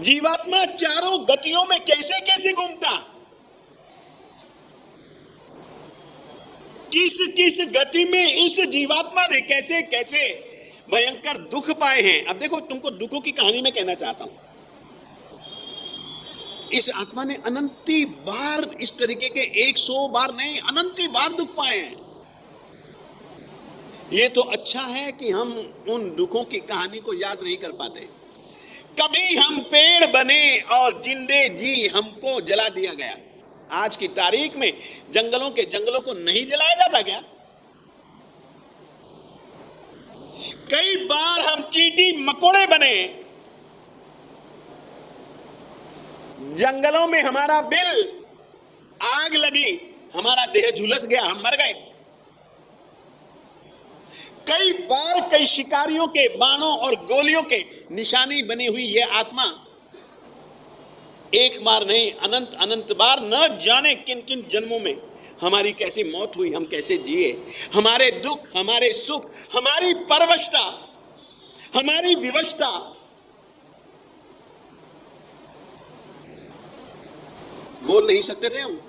जीवात्मा चारों गतियों में कैसे कैसे घूमता, किस किस गति में इस जीवात्मा ने कैसे कैसे भयंकर दुख पाए हैं। अब देखो, तुमको दुखों की कहानी में कहना चाहता हूं। इस आत्मा ने अनंती बार इस तरीके के 100 बार नहीं, अनंती बार दुख पाए हैं। ये तो अच्छा है कि हम उन दुखों की कहानी को याद नहीं कर पाते। कभी हम पेड़ बने और जिंदे जी हमको जला दिया गया। आज की तारीख में जंगलों के जंगलों को नहीं जलाया जाता क्या? कई बार हम चींटी मकोड़े बने, जंगलों में हमारा बिल, आग लगी, हमारा देह झुलस गया, हम मर गए। कई बार कई शिकारियों के बाणों और गोलियों के निशानी बनी हुई यह आत्मा एक बार नहीं, अनंत अनंत बार, न जाने किन किन जन्मों में हमारी कैसी मौत हुई, हम कैसे जिए। हमारे दुख, हमारे सुख, हमारी परवशता, हमारी विवशता, बोल नहीं सकते थे हम।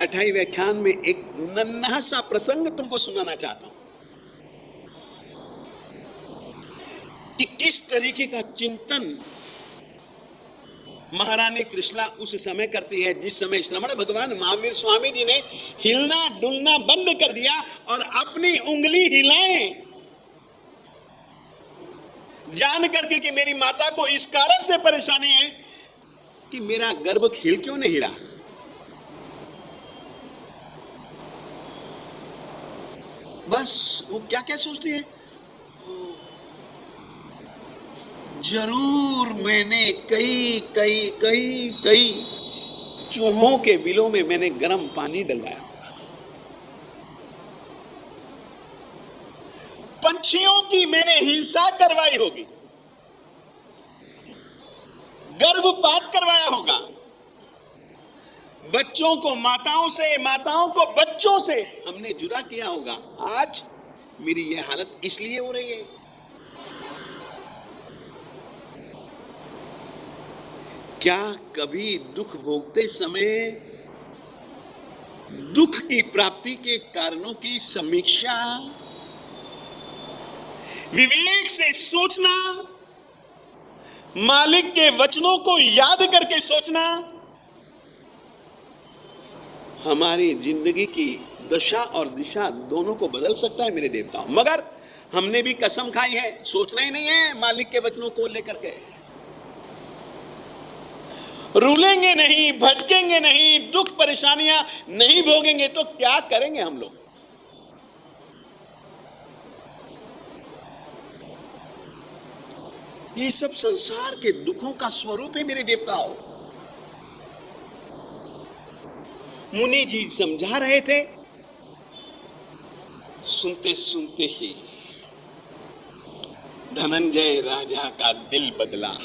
अठाई व्याख्यान में एक नन्हा सा प्रसंग तुमको सुनाना चाहता हूं कि किस तरीके का चिंतन महारानी कृष्णा उस समय करती है, जिस समय श्रमण भगवान महावीर स्वामी जी ने हिलना डुलना बंद कर दिया और अपनी उंगली हिलाएं, जान करके कि मेरी माता को इस कारण से परेशानी है कि मेरा गर्भ खिल क्यों नहीं रहा। बस वो क्या क्या सोचती है, जरूर मैंने कई कई कई कई चूहों के बिलों में मैंने गर्म पानी डलवाया होगा, पंछियों की मैंने हिंसा करवाई होगी, गर्भपात करवाया होगा, बच्चों को माताओं से, माताओं को बच्चों से हमने जुदा किया होगा। आज मेरी यह हालत इसलिए हो रही है। क्या कभी दुख भोगते समय दुख की प्राप्ति के कारणों की समीक्षा, विवेक से सोचना, मालिक के वचनों को याद करके सोचना हमारी जिंदगी की दशा और दिशा दोनों को बदल सकता है मेरे देवताओं। मगर हमने भी कसम खाई है, सोचना ही नहीं है मालिक के वचनों को लेकर के। रूलेंगे नहीं, भटकेंगे नहीं, दुख परेशानियां नहीं भोगेंगे तो क्या करेंगे हम लोग। ये सब संसार के दुखों का स्वरूप है मेरे देवताओं। मुनि जी समझा रहे थे, सुनते सुनते ही धनंजय राजा का दिल बदला।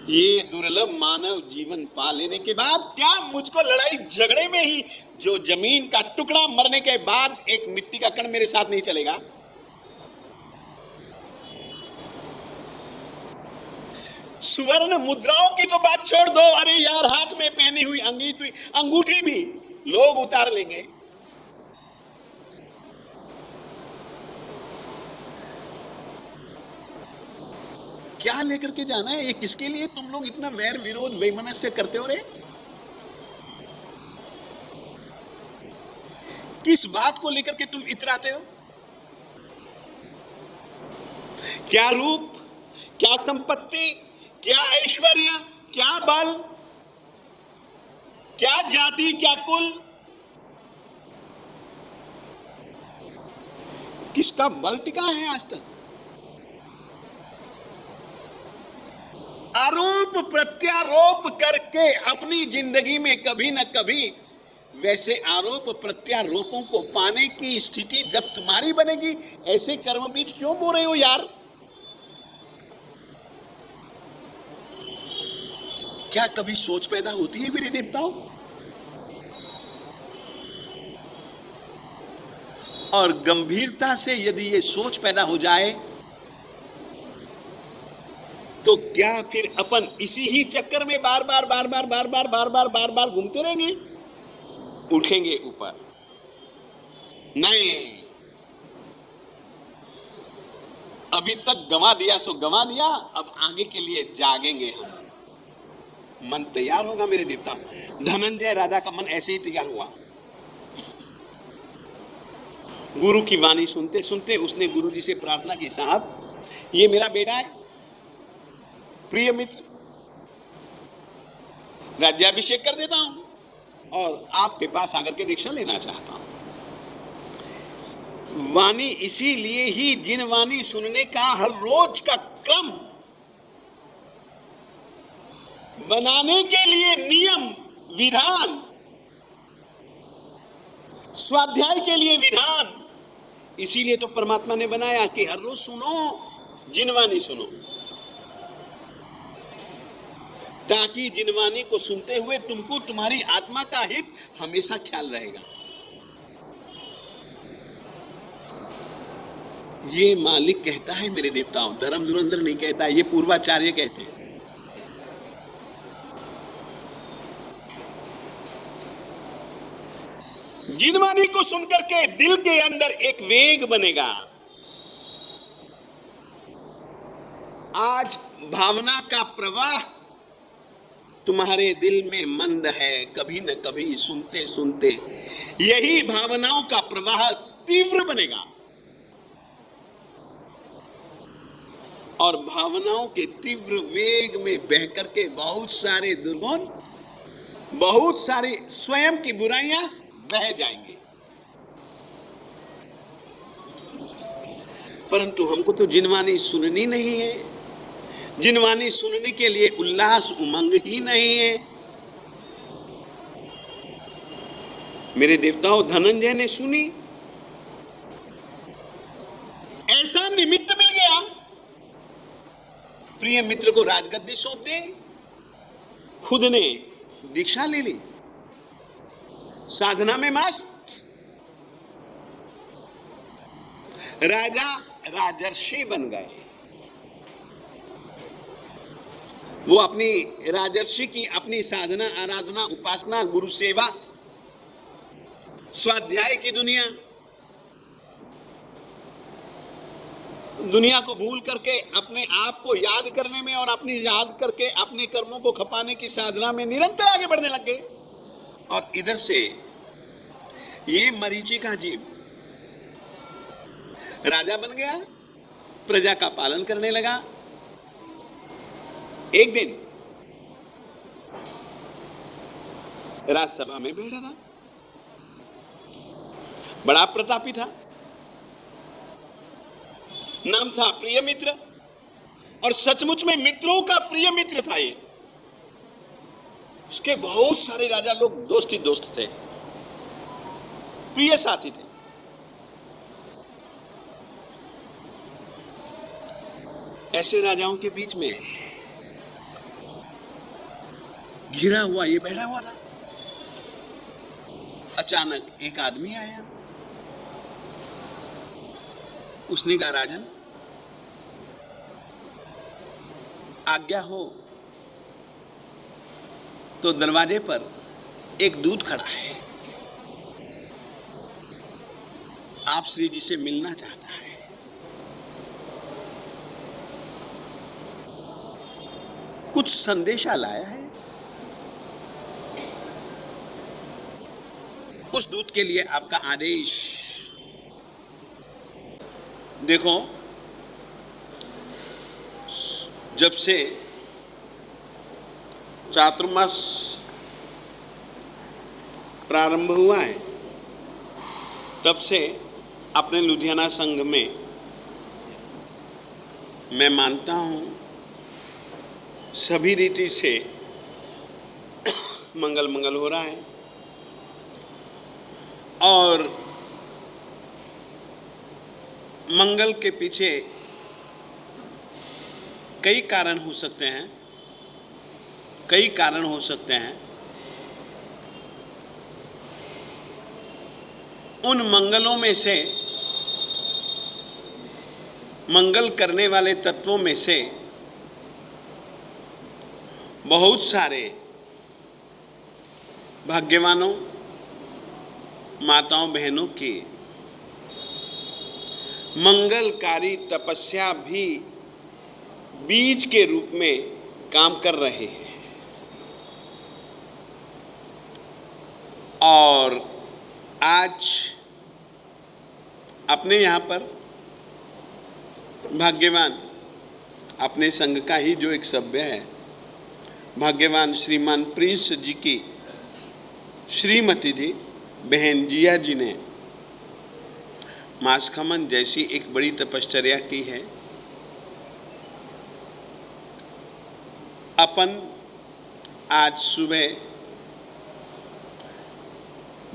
ये दुर्लभ मानव जीवन पा लेने के बाद क्या मुझको लड़ाई झगड़े में ही जो जमीन का टुकड़ा मरने के बाद एक मिट्टी का कण मेरे साथ नहीं चलेगा। सुवर्ण मुद्राओं की तो बात छोड़ दो, अरे यार हाथ में पहनी हुई अंगूठी भी लोग उतार लेंगे। क्या लेकर के जाना है? ये किसके लिए तुम लोग इतना वैर विरोध वैमनस्य करते हो रे? किस बात को लेकर के तुम इतराते हो? क्या रूप, क्या संपत्ति, क्या ऐश्वर्य, क्या बल, क्या जाति, क्या कुल, किसका बल टिका है आज तक? आरोप प्रत्यारोप करके अपनी जिंदगी में कभी न कभी वैसे आरोप प्रत्यारोपों को पाने की स्थिति जब तुम्हारी बनेगी, ऐसे कर्म बीज क्यों बो रहे हो यार? क्या कभी सोच पैदा होती है मेरे देवताओं? और गंभीरता से यदि ये सोच पैदा हो जाए तो क्या फिर अपन इसी ही चक्कर में बार बार घूमते रहेंगे? उठेंगे ऊपर? नहीं, अभी तक गंवा दिया सो गंवा दिया, अब आगे के लिए जागेंगे हम। मन तैयार होगा मेरे देवता। धनंजय राजा का मन ऐसे ही तैयार हुआ। गुरु की वाणी सुनते सुनते उसने गुरु जी से प्रार्थना की, साहब ये मेरा बेटा है, प्रिय मित्र, राज्याभिषेक कर देता हूं और आपके पास आकर के दीक्षा लेना चाहता हूं। वाणी इसीलिए ही जिन वाणी सुनने का हर रोज का क्रम बनाने के लिए नियम विधान, स्वाध्याय के लिए विधान, इसीलिए तो परमात्मा ने बनाया कि हर रोज सुनो, जिनवाणी सुनो, ताकि जिनवाणी को सुनते हुए तुमको तुम्हारी आत्मा का हित हमेशा ख्याल रहेगा। ये मालिक कहता है मेरे देवताओं, धर्म धुरंधर नहीं कहता है, ये पूर्वाचार्य कहते हैं। जिनवाणी को सुनकर के दिल के अंदर एक वेग बनेगा। आज भावना का प्रवाह तुम्हारे दिल में मंद है, कभी न कभी सुनते सुनते यही भावनाओं का प्रवाह तीव्र बनेगा और भावनाओं के तीव्र वेग में बहकर के बहुत सारे दुर्गुण, बहुत सारी स्वयं की बुराइयां बह जाएंगे। परंतु हमको तो जिनवाणी सुननी नहीं है, जिनवाणी सुनने के लिए उल्लास उमंग ही नहीं है। मेरे देवताओं, धनंजय ने सुनी, ऐसा निमित्त मिल गया, प्रिय मित्र को राजगद्दी सौंप दी, खुद ने दीक्षा ले ली, साधना में मस्त, राजा राजर्षि बन गए। वो अपनी राजर्षि की अपनी साधना, आराधना, उपासना, गुरु सेवा, स्वाध्याय की दुनिया को भूल करके अपने आप को याद करने में और अपनी याद करके अपने कर्मों को खपाने की साधना में निरंतर आगे बढ़ने लग गए। और इधर से ये मरीचि का जीव राजा बन गया, प्रजा का पालन करने लगा। एक दिन राजसभा में बैठा था, बड़ा प्रतापी था, नाम था प्रिय मित्र, और सचमुच में मित्रों का प्रिय मित्र था ये। उसके बहुत सारे राजा लोग दोस्त ही दोस्त थे, प्रिय साथी थे। ऐसे राजाओं के बीच में घिरा हुआ ये बैठा हुआ था। अचानक एक आदमी आया, उसने कहा, राजन आज्ञा हो तो दरवाजे पर एक दूत खड़ा है, आप श्री जी से मिलना चाहता है। कुछ संदेशा लाया है। उस दूत के लिए आपका आदेश। देखो, जब से चातुर्मास प्रारंभ हुआ है तब से अपने लुधियाना संघ में मैं मानता हूं सभी रीति से मंगल हो रहा है। और मंगल के पीछे कई कारण हो सकते हैं। उन मंगलों में से, मंगल करने वाले तत्वों में से बहुत सारे भाग्यवानों, माताओं बहनों की मंगलकारी तपस्या भी बीज के रूप में काम कर रहे हैं। और आज अपने यहाँ पर भाग्यवान, अपने संघ का ही जो एक सभ्य है, भाग्यवान श्रीमान प्रिंस जी की श्रीमती जी बहन जिया जी ने मासखमन जैसी एक बड़ी तपश्चर्या की है। अपन आज सुबह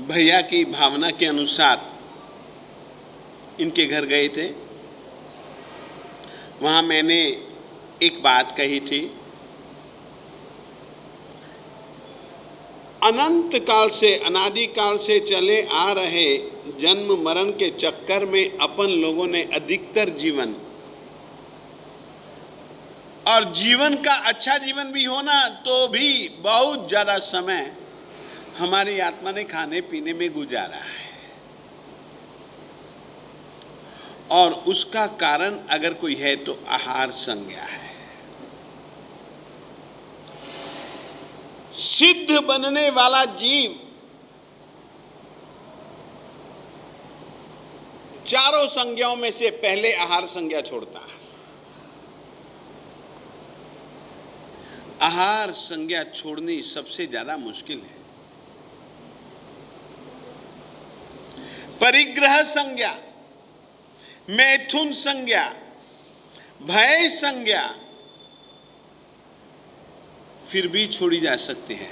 भैया की भावना के अनुसार इनके घर गए थे। वहाँ मैंने एक बात कही थी, अनंत काल से, अनादि काल से चले आ रहे जन्म मरण के चक्कर में अपन लोगों ने अधिकतर जीवन, और जीवन का अच्छा जीवन भी होना तो भी बहुत ज़्यादा समय हमारी आत्मा ने खाने पीने में गुजारा है। और उसका कारण अगर कोई है तो आहार संज्ञा है। सिद्ध बनने वाला जीव चारों संज्ञाओं में से पहले आहार संज्ञा छोड़ता है। आहार संज्ञा छोड़नी सबसे ज्यादा मुश्किल है। परिग्रह संज्ञा, मैथुन संज्ञा, भय संज्ञा फिर भी छोड़ी जा सकती है।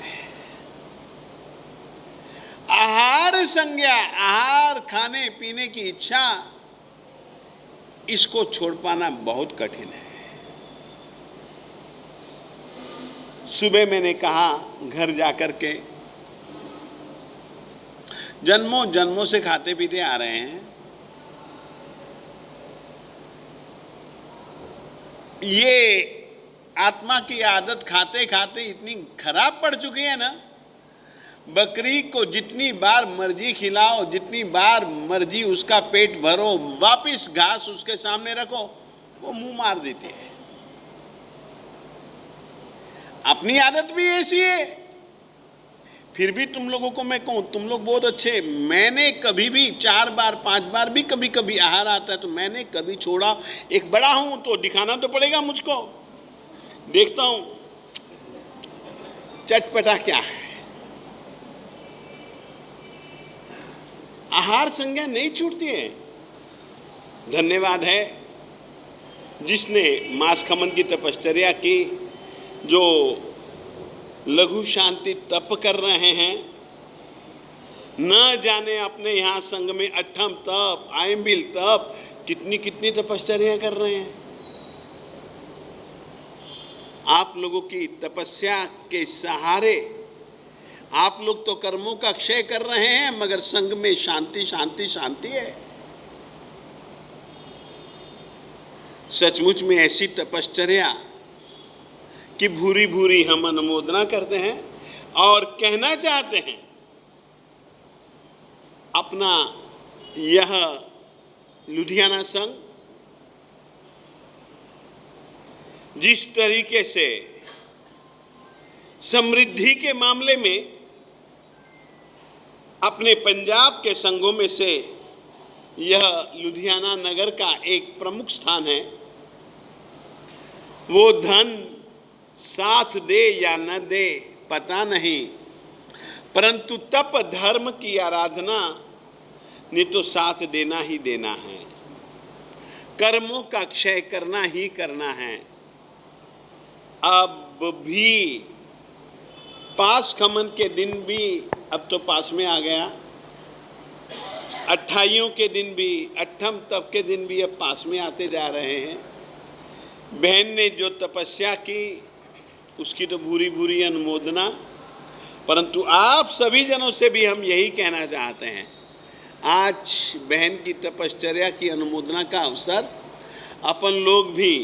आहार संज्ञा, आहार खाने पीने की इच्छा, इसको छोड़ पाना बहुत कठिन है। सुबह मैंने कहा घर जाकर के, जन्मों जन्मों से खाते पीते आ रहे हैं, ये आत्मा की आदत खाते खाते इतनी खराब पड़ चुकी है ना, बकरी को जितनी बार मर्जी खिलाओ, जितनी बार मर्जी उसका पेट भरो, वापिस घास उसके सामने रखो, वो मुंह मार देती है। अपनी आदत भी ऐसी है। फिर भी तुम लोगों को मैं कहूं, तुम लोग बहुत अच्छे, मैंने कभी भी 4 बार 5 बार भी कभी कभी आहार आता है तो मैंने कभी छोड़ा। एक बड़ा हूं तो दिखाना तो पड़ेगा मुझको, देखता हूं चटपटा क्या है। आहार संज्ञा नहीं छूटती है। धन्यवाद है जिसने मासखमन की तपश्चर्या की, जो लघु शांति तप कर रहे हैं। न जाने अपने यहाँ संघ में अठम तप, आयम्बिल तप, कितनी कितनी तपश्चर्या कर रहे हैं। आप लोगों की तपस्या के सहारे आप लोग तो कर्मों का क्षय कर रहे हैं, मगर संघ में शांति शांति शांति है। सचमुच में ऐसी तपश्चर्या कि भूरी भूरी हम अनुमोदना करते हैं और कहना चाहते हैं, अपना यह लुधियाना संघ जिस तरीके से समृद्धि के मामले में अपने पंजाब के संघों में से यह लुधियाना नगर का एक प्रमुख स्थान है। वो धन साथ दे या न दे पता नहीं, परंतु तप धर्म की आराधना ने तो साथ देना ही देना है, कर्मों का क्षय करना ही करना है। अब भी पास खमन के दिन भी अब तो पास में आ गया, अट्ठाइयों के दिन भी, अट्ठम तप के दिन भी अब पास में आते जा रहे हैं। बहन ने जो तपस्या की उसकी तो भूरी भूरी अनुमोदना, परंतु आप सभी जनों से भी हम यही कहना चाहते हैं, आज बहन की तपश्चर्या की अनुमोदना का अवसर अपन लोग भी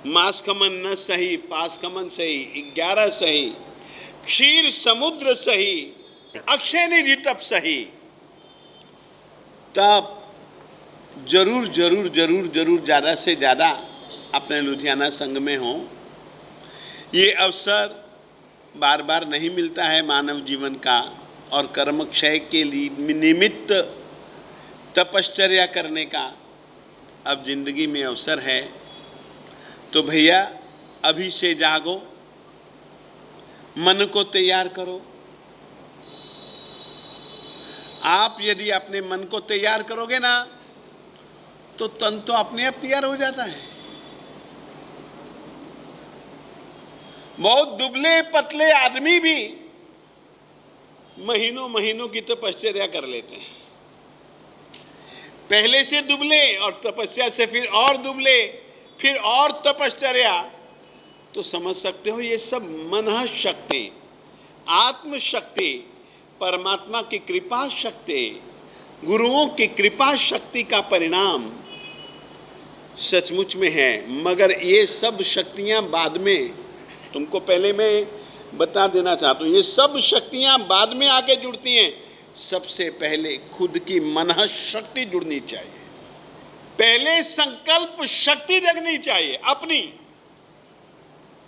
मास खमन न सही, पास खमन सही, 11 सही, क्षीर समुद्र सही, अक्षय निधि तप सही, तब जरूर जरूर जरूर जरूर ज़्यादा से ज़्यादा अपने लुधियाना संघ में हों। ये अवसर बार बार नहीं मिलता है मानव जीवन का, और कर्म क्षय के लिए निमित्त तपश्चर्या करने का अब जिंदगी में अवसर है। तो भैया अभी से जागो, मन को तैयार करो। आप यदि अपने मन को तैयार करोगे ना, तो तन तो अपने आप तैयार हो जाता है। बहुत दुबले पतले आदमी भी महीनों महीनों की तपश्चर्या कर लेते हैं, पहले से दुबले और तपस्या से फिर और दुबले, फिर और तपश्चर्या। तो समझ सकते हो ये सब मन शक्ति, आत्मशक्ति, परमात्मा की कृपा शक्ति, गुरुओं की कृपा शक्ति का परिणाम सचमुच में है। मगर ये सब शक्तियां बाद में, तुमको पहले मैं बता देना चाहता हूँ, ये सब शक्तियां बाद में आके जुड़ती हैं। सबसे पहले खुद की मन शक्ति जुड़नी चाहिए, पहले संकल्प शक्ति जगनी चाहिए अपनी।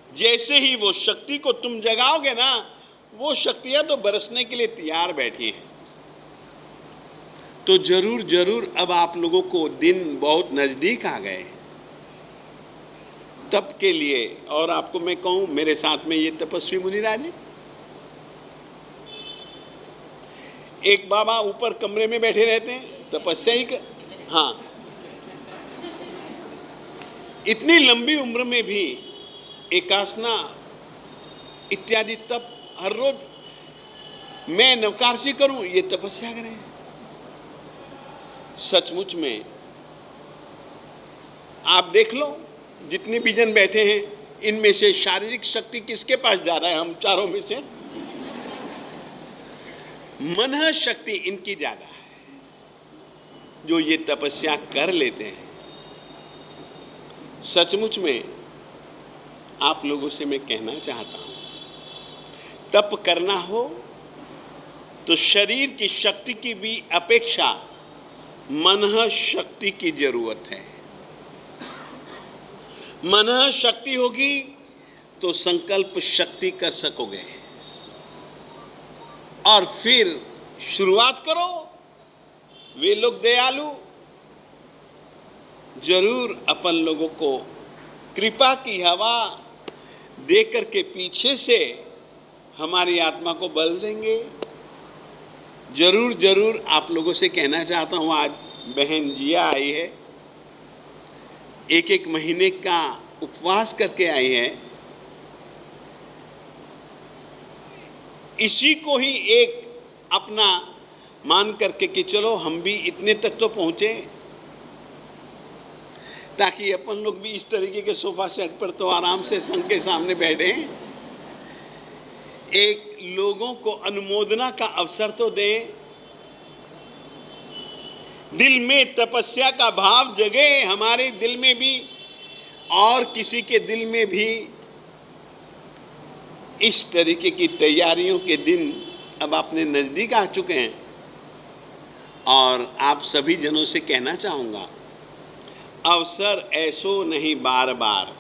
जैसे ही वो शक्ति को तुम जगाओगे ना, वो शक्तियां तो बरसने के लिए तैयार बैठी हैं। तो जरूर जरूर अब आप लोगों को दिन बहुत नजदीक आ गए तप के लिए। और आपको मैं कहूं, मेरे साथ में ये तपस्वी मुनिराज हैं। एक बाबा ऊपर कमरे में बैठे रहते हैं, तपस्या ही हाँ, इतनी लंबी उम्र में भी एकासना इत्यादि तप हर रोज मैं नवकारसी करूं, ये तपस्या करें। सचमुच में आप देख लो, जितने भी जन बैठे हैं, इनमें से शारीरिक शक्ति किसके पास जा रहा है? हम चारों में से मन शक्ति इनकी ज्यादा है, जो ये तपस्या कर लेते हैं। सचमुच में आप लोगों से मैं कहना चाहता हूं, तप करना हो तो शरीर की शक्ति की भी अपेक्षा मन शक्ति की जरूरत है। मन शक्ति होगी तो संकल्प शक्ति कर सकोगे, और फिर शुरुआत करो। वे लोग दयालु जरूर अपन लोगों को कृपा की हवा दे करके पीछे से हमारी आत्मा को बल देंगे। जरूर जरूर आप लोगों से कहना चाहता हूँ, आज बहन जिया आई है, एक एक महीने का उपवास करके आई है। इसी को ही एक अपना मान करके कि चलो हम भी इतने तक तो पहुँचे, ताकि अपन लोग भी इस तरीके के सोफा सेट पर तो आराम से संघ के सामने बैठे, एक लोगों को अनुमोदना का अवसर तो दें, दिल में तपस्या का भाव जगे हमारे दिल में भी और किसी के दिल में भी। इस तरीके की तैयारियों के दिन अब अपने नज़दीक आ चुके हैं, और आप सभी जनों से कहना चाहूँगा, अवसर ऐसो नहीं बार बार,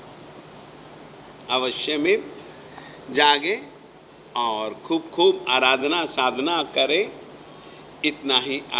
अवश्य में जागे और खूब खूब आराधना साधना करें। इतना ही आज